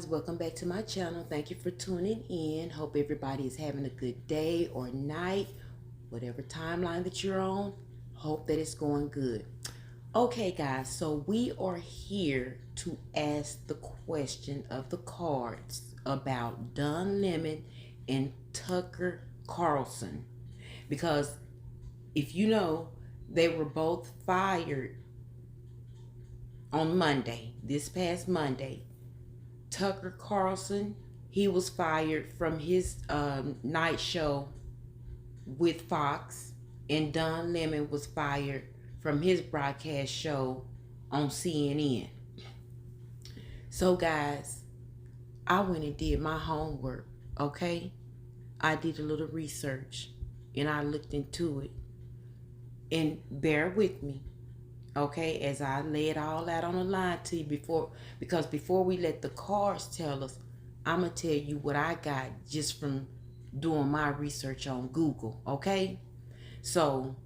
guys, welcome back to my channel. Thank you for tuning in. Hope everybody is having a good day or night, whatever timeline that you're on. Hope that it's going good. Okay guys, so we are here to ask the question of the cards about Don Lemon and Tucker Carlson, because if you know, they were both fired on Monday, this past Monday. Tucker Carlson, he was fired from his night show with Fox, and Don Lemon was fired from his broadcast show on CNN. So guys, I went and did my homework, okay? I did a little research and I looked into it. And bear with me, okay, as I lay it all out on the line to you because before we let the cards tell us, I'm going to tell you what I got just from doing my research on Google, okay? So,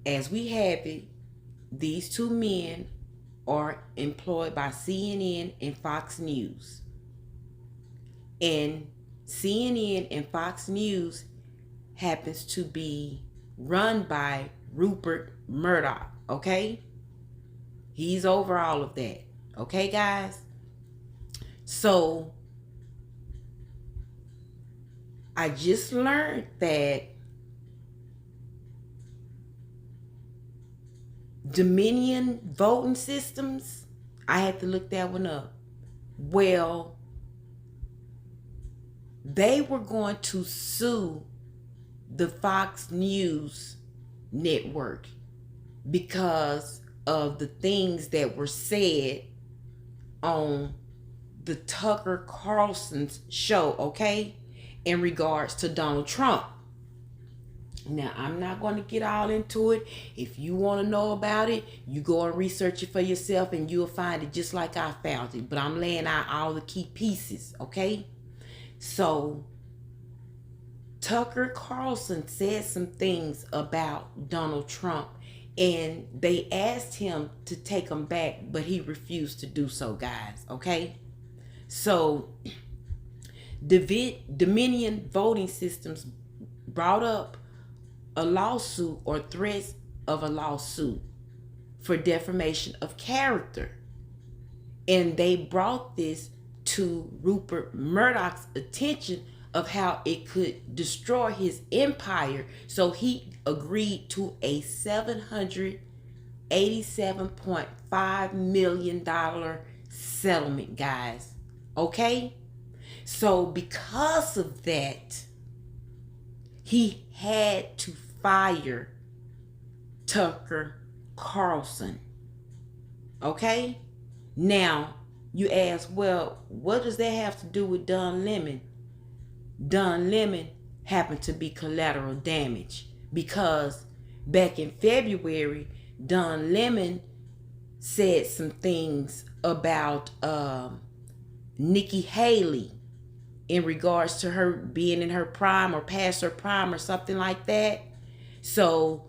as we have it, these two men are employed by CNN and Fox News. And CNN and Fox News happens to be run by Rupert Murdoch, okay? He's over all of that, okay guys? So I just learned that Dominion voting systems, I had to look that one up. Well, they were going to sue the Fox News network because of the things that were said on the Tucker Carlson's show, okay, in regards to Donald Trump. Now, I'm not going to get all into it. If you want to know about it, you go and research it for yourself and you'll find it just like I found it. But I'm laying out all the key pieces, okay? So, Tucker Carlson said some things about Donald Trump, and they asked him to take them back, but he refused to do so, guys, okay? So, Dominion voting systems brought up a lawsuit or threats of a lawsuit for defamation of character. And they brought this to Rupert Murdoch's attention of how it could destroy his empire. So he agreed to a $787.5 million settlement, guys. Okay? So because of that, he had to fire Tucker Carlson. Okay? Now, you ask, well, what does that have to do with Don Lemon? Don Lemon happened to be collateral damage because back in February, Don Lemon said some things about Nikki Haley in regards to her being in her prime or past her prime or something like that. So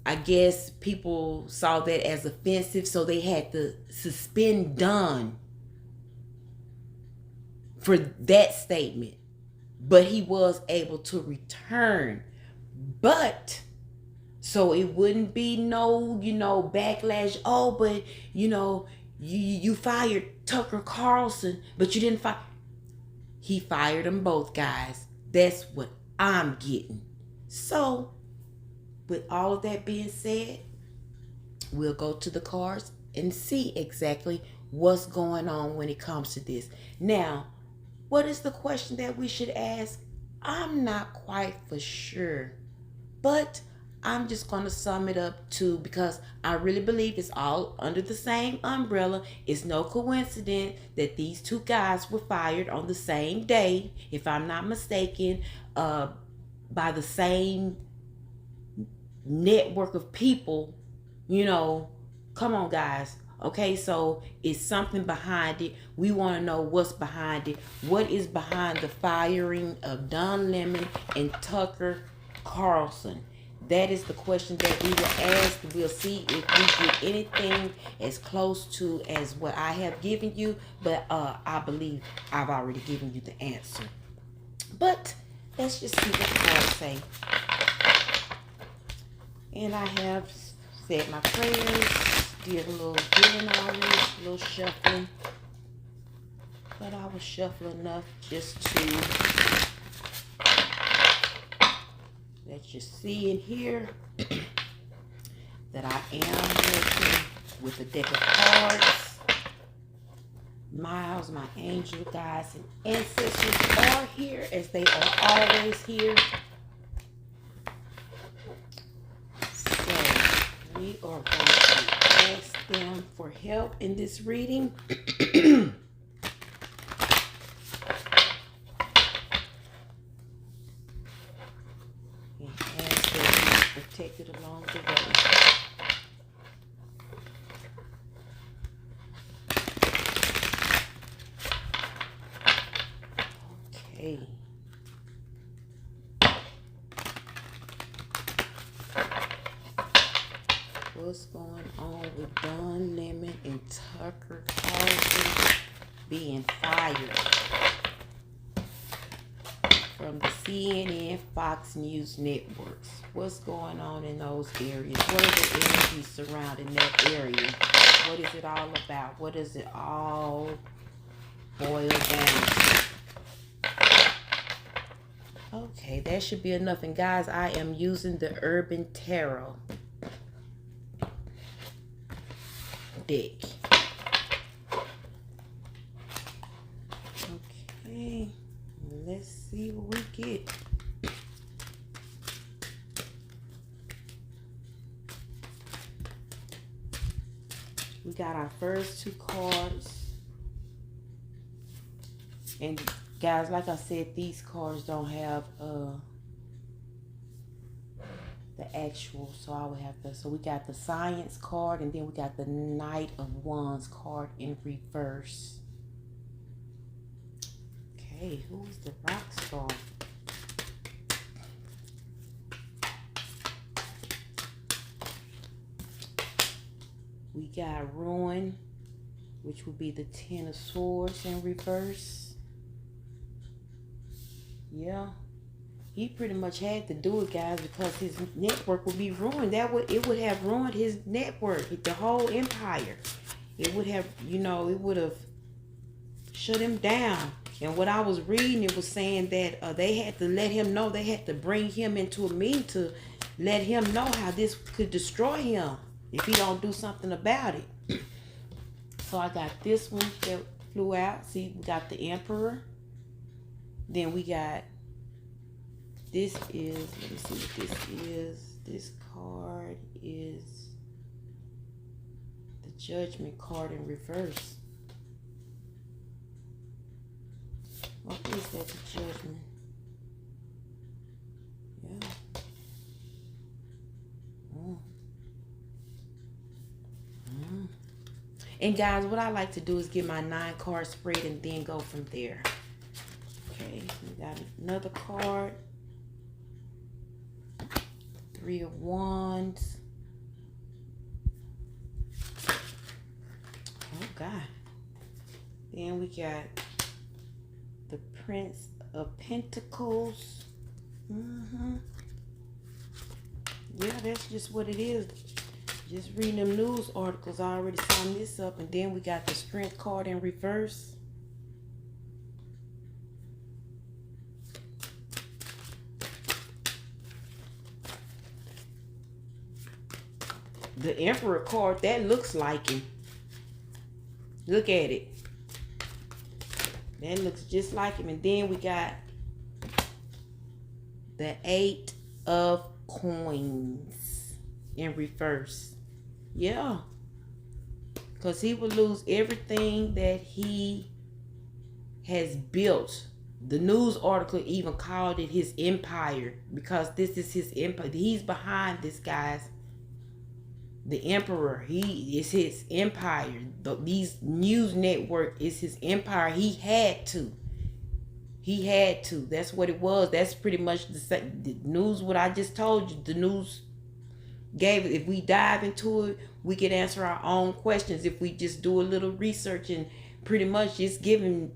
I guess people saw that as offensive, so they had to suspend Don for that statement. But he was able to return. But so it wouldn't be no, backlash. Oh, but you fired Tucker Carlson, but you didn't fire. He fired them both, guys. That's what I'm getting. So, with all of that being said, we'll go to the cards and see exactly what's going on when it comes to this. Now, what is the question that we should ask? I'm not quite for sure, but I'm just going to sum it up to, because I really believe it's all under the same umbrella. It's no coincidence that these two guys were fired on the same day, if I'm not mistaken, by the same network of people. Come on guys. Okay, so it's something behind it. We want to know what's behind it. What is behind the firing of Don Lemon and Tucker Carlson? that is the question that we will ask. We'll see if we get anything as close to as what I have given you. But I believe I've already given you the answer. But let's just see what the cards say. And I have said my prayers, did a little healing already, a little shuffling. But I was shuffling enough just to let you see in here that I am working with a deck of cards. Miles, my angel guides and ancestors are here, as they are always here. So we are going to ask them for help in this reading. Protected along the way. Okay. What's going on with Don Lemon and Tucker Carlson being fired from the CNN, Fox News networks? What's going on in those areas? What are the energies surrounding that area? What is it all about? What does it all boil down to? Okay, that should be enough. And guys, I am using the Urban Tarot deck. Okay, let's see what we get. We got our first two cards. And guys, like I said, these cards don't have the actual, so I would have to, so we got the Science card, and then we got the Knight of Wands card in reverse. Okay, who's the rock star? We got Ruin, which would be the Ten of Swords in reverse. Yeah, he pretty much had to do it, guys, because his network would be ruined. It would have ruined his network, the whole empire. It would have, you know, it would have shut him down. And what I was reading, it was saying that they had to let him know, they had to bring him into a meeting to let him know how this could destroy him if he don't do something about it. So I got this one that flew out. See, we got the Emperor. Then we got, this is, let me see what this is. This card is the Judgment card in reverse. What is that, the Judgment? Yeah. And guys, what I like to do is get my 9 card spread and then go from there. Okay, we got another card. 3 of Wands. Oh God. Then we got the Prince of Pentacles. Yeah, that's just what it is. Just reading them news articles, I already summed this up. And then we got the Strength card in reverse. The Emperor card, that looks like him. Look at it. That looks just like him. And then we got the 8 of Coins in reverse. Yeah, because he would lose everything that he has built. The news article even called it his empire, because this is his empire. He's behind this, guys. The Emperor, he is his empire. These news network is his empire. He had to. He had to. That's what it was. That's pretty much the news. What I just told you, the news gave. If we dive into it, we can answer our own questions. If we just do a little research, and pretty much it's giving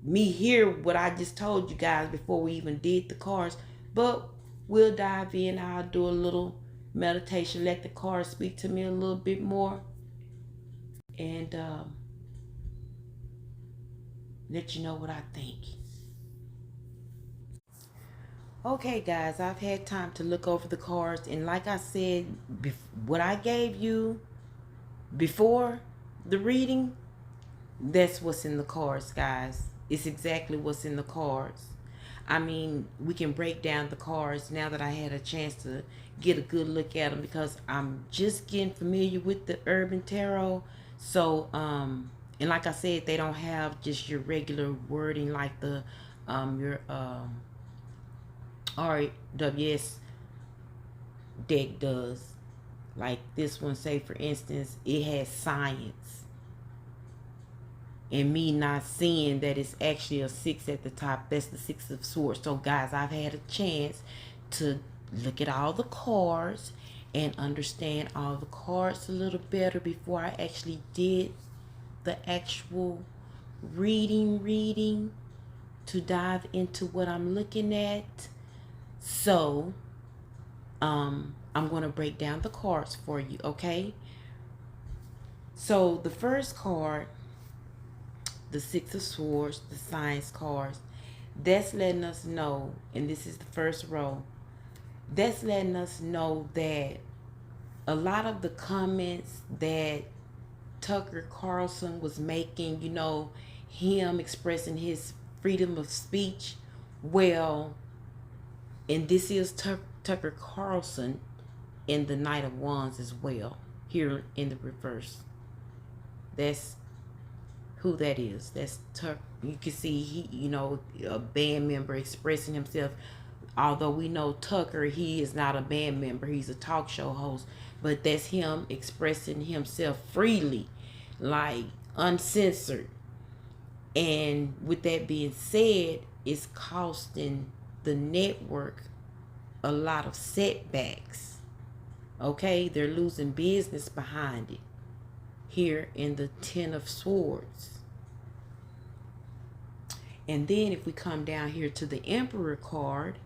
me here what I just told you guys before we even did the cards. But we'll dive in. I'll do a little meditation. Let the cards speak to me a little bit more, and let you know what I think. Okay, guys, I've had time to look over the cards, and like I said, what I gave you before the reading, that's what's in the cards, guys. It's exactly what's in the cards. I mean, we can break down the cards now that I had a chance to get a good look at them, because I'm just getting familiar with the Urban Tarot. So, and like I said, they don't have just your regular wording like the your RWS deck does. Like this one, say for instance, it has science, and me not seeing that it's actually a 6 at the top. That's the 6 of Swords. So guys, I've had a chance to look at all the cards and understand all the cards a little better before I actually did the actual reading to dive into what I'm looking at. So, I'm going to break down the cards for you, okay? So, the first card, the 6 of Swords, the Science cards, that's letting us know, and this is the first row, that's letting us know that a lot of the comments that Tucker Carlson was making, you know, him expressing his freedom of speech, well, and this is Tucker Carlson in the Knight of Wands as well, here in the reverse. That's who that is. That's Tucker. You can see he, you know, a band member expressing himself. Although we know Tucker, he is not a band member. He's a talk show host. But that's him expressing himself freely, like uncensored. And with that being said, it's costing the network a lot of setbacks. Okay, they're losing business behind it. Here in the 10 of Swords. And then if we come down here to the Emperor card,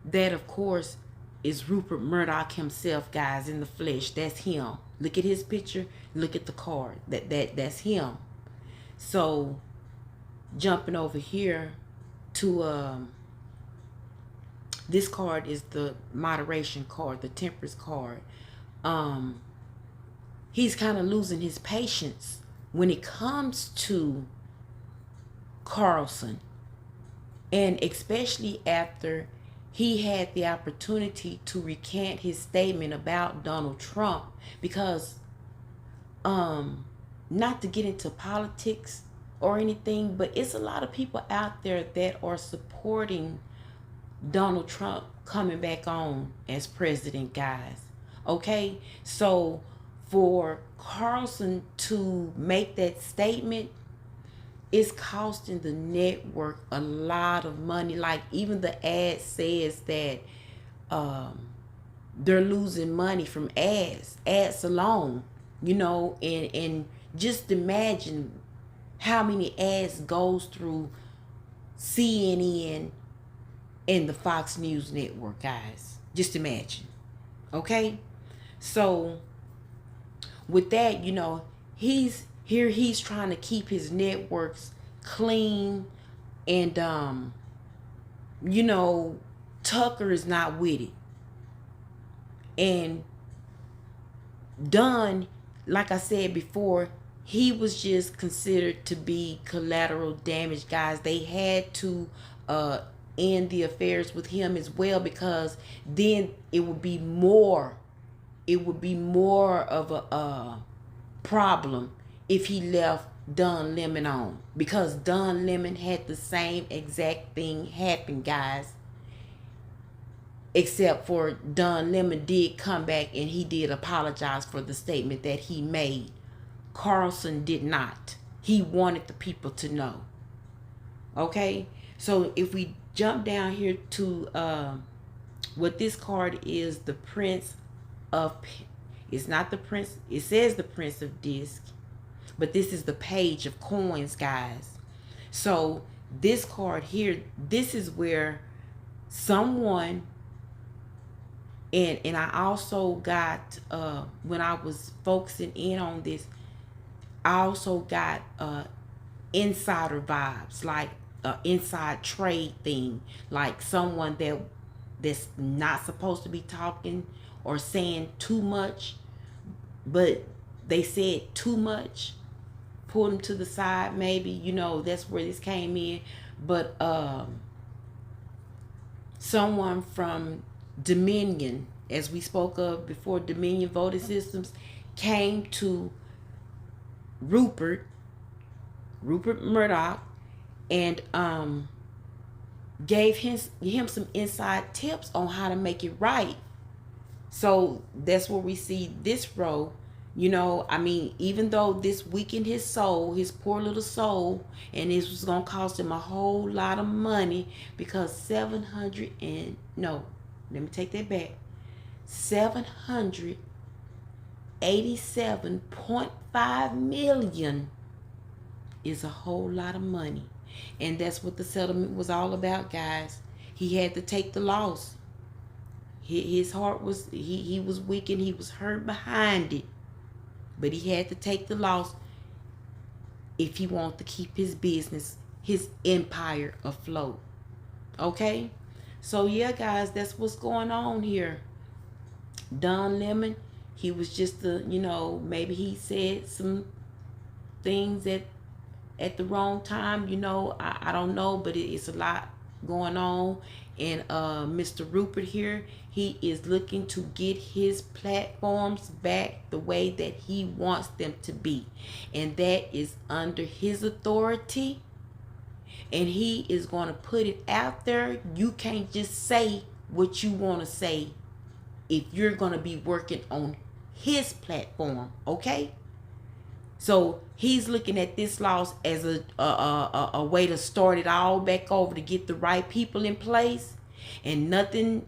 that of course is Rupert Murdoch himself, guys, in the flesh. That's him. Look at his picture. Look at the card. That's him. So jumping over here to this card is the moderation card, the Temperance card. He's kind of losing his patience when it comes to Carlson, and especially after he had the opportunity to recant his statement about Donald Trump, because not to get into politics or anything, but it's a lot of people out there that are supporting Donald Trump coming back on as president, guys. Okay, so for Carlson to make that statement, it's costing the network a lot of money. Like even the ad says that they're losing money from ads alone, you know, and just imagine how many ads goes through CNN and the Fox News network, guys. Just imagine. Okay, so with that, you know, he's trying to keep his networks clean, and you know, Tucker is not with it. And Dunn, like I said before, he was just considered to be collateral damage, guys. They had to end the affairs with him as well, because then it would be more of a problem if he left Don Lemon on, because Don Lemon had the same exact thing happen, guys, except for Don Lemon did come back and he did apologize for the statement that he made. Carlson did not. He wanted the people to know. Okay, So if we jump down here to what this card is, the Prince of, it's not the Prince, it says the Prince of Disc, but this is the Page of Coins, guys. So this card here, this is where someone, and I also got, when I was focusing in on this, I also got insider vibes, like inside trade thing, like someone that's not supposed to be talking or saying too much, but they said too much, pulled them to the side, maybe, you know, that's where this came in. But someone from Dominion, as we spoke of before, Dominion voting systems, came to Rupert Murdoch and gave him some inside tips on how to make it right. So that's where we see this row. You know, I mean, even though this weakened his soul, his poor little soul, and this was going to cost him a whole lot of money, because 787.5 million is a whole lot of money. And that's what the settlement was all about, guys. He had to take the loss. His heart was, he was weakened, he was hurt behind it. But he had to take the loss if he wanted to keep his business, his empire afloat. Okay? So yeah, guys, that's what's going on here. Don Lemon, he was just the, you know, maybe he said some things at the wrong time, you know, I don't know, but it's a lot going on. And Mr. Rupert here, he is looking to get his platforms back the way that he wants them to be, and that is under his authority, and he is going to put it out there. You can't just say what you want to say if you're going to be working on his platform, okay? So he's looking at this loss as a way to start it all back over, to get the right people in place, and nothing,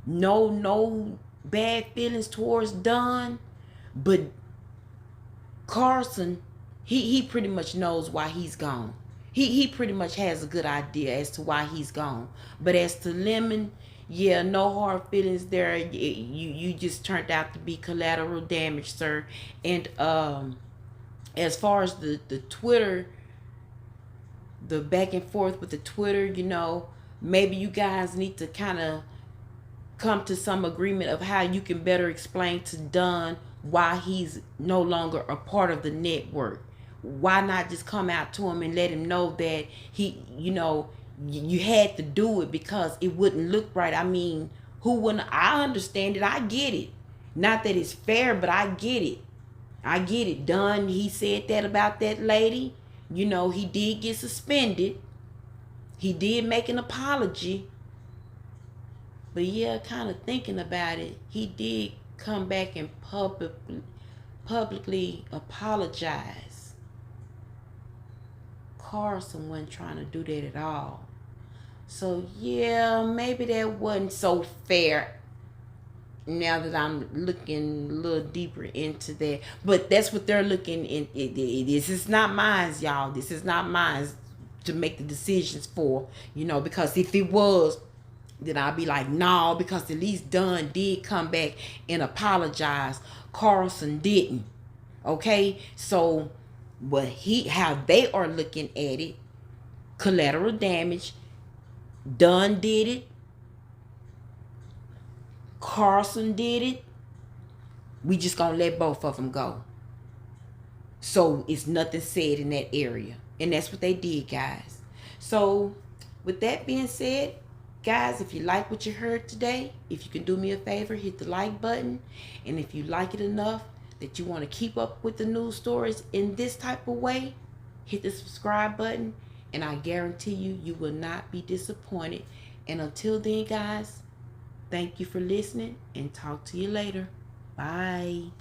no bad feelings towards Don. But Carlson, he pretty much knows why he's gone. He pretty much has a good idea as to why he's gone. But as to Lemon, yeah, no hard feelings there. You just turned out to be collateral damage, sir. And as far as the Twitter, the back and forth with the Twitter, you know, maybe you guys need to kind of come to some agreement of how you can better explain to Don why he's no longer a part of the network. Why not just come out to him and let him know that he, you know, you had to do it because it wouldn't look right. I mean, who wouldn't? I understand it. I get it. Not that it's fair, but I get it. I get it. Don, he said that about that lady. You know, he did get suspended. He did make an apology. But yeah, kind of thinking about it, he did come back and publicly apologize. Carlson wasn't trying to do that at all. So yeah, maybe that wasn't so fair, now that I'm looking a little deeper into that. But that's what they're looking in. This is not mine, y'all. This is not mine to make the decisions for, you know, because if it was, then I'll be like, no, because at least Dunn did come back and apologize. Carlson didn't. Okay? So how they are looking at it, collateral damage. Dunn did it. Carlson did it. We just gonna let both of them go. So it's nothing said in that area. And that's what they did, guys. So with that being said, guys, if you like what you heard today, if you can do me a favor, hit the like button. And if you like it enough that you want to keep up with the news stories in this type of way, hit the subscribe button. And I guarantee you, you will not be disappointed. And until then, guys, thank you for listening, and talk to you later. Bye.